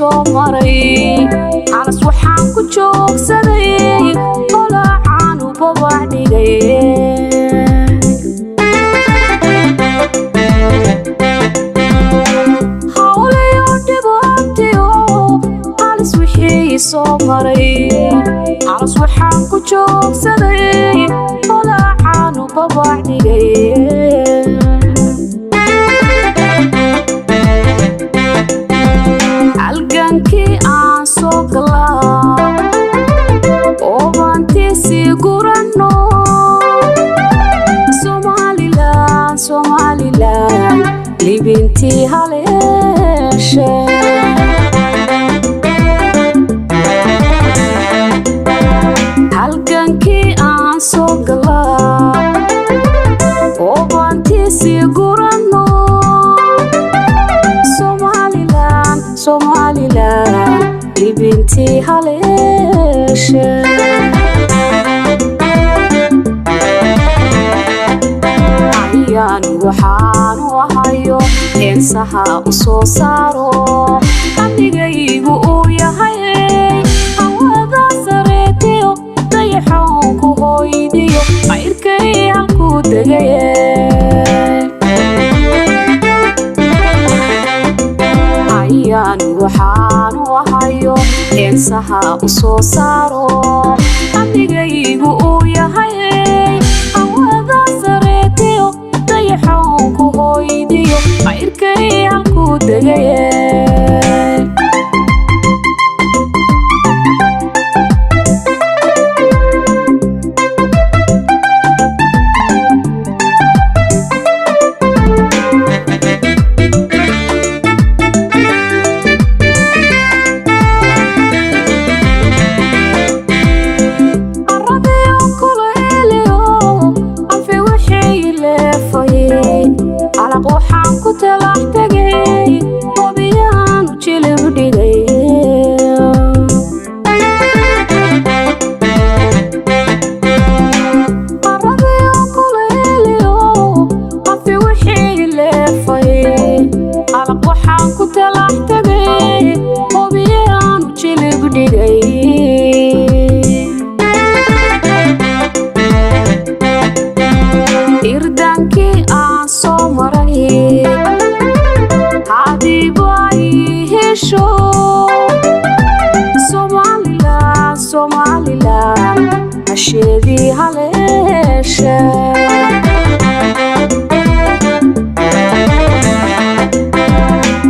soo maray anas waxaan ku joogsaday qolacaan u babac dhigay hawlayo dhibaatiyo anas wixii soo maray anas waxaan ku joogsaday qolacaan u babac dhigay halgankii aan soo galaa oo baantiisii gurano Somaliland libintii haleeshe halgankii aan soo galaa oo baantiisii gurano Somaliland libintii haleeshe ayaan waxaan u ahayo eensaha u soo saaro qalbigaygu uu yahay hawada sareetiyo dayaxoon ku hooydiyo qayrkay halkuu degaye waxaan u ahayo eensaha u soo saaro qalbigaygu uu yahay hawada sareetiyo dayaxoon ku hooydiyo qayrkay halkuu degaye waxaan ku talax tagay wabiyaan u jilib dhigay aradayo kuleeliyo qafi wixii leefay alaq waxaan ku talax tagay wabiyaan u jilib dhigay irdaankii aan soo maray Somaliland hasheedii haleeshe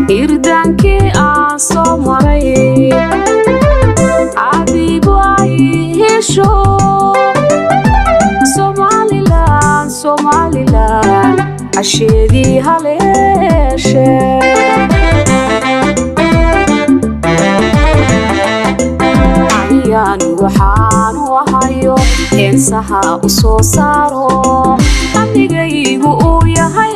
irdaankii aan soo maray adigu ay hesho Somaliland hasheedii haleeshe waxaan u ahayo eensaha u soo saaro qalbigaygu uu yahay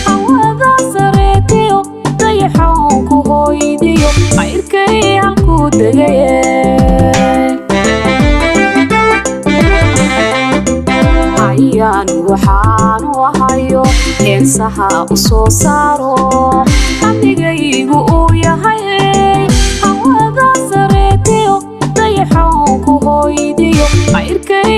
hawada sareetiyo dayaxoon ku hooydiyo qayrkay halkuu degaye waxaan u ahayo eensaha u soo saaro qalbigaygu uu yahay hawada sareetiyo dayaxoon ku hooydiyo qayrkay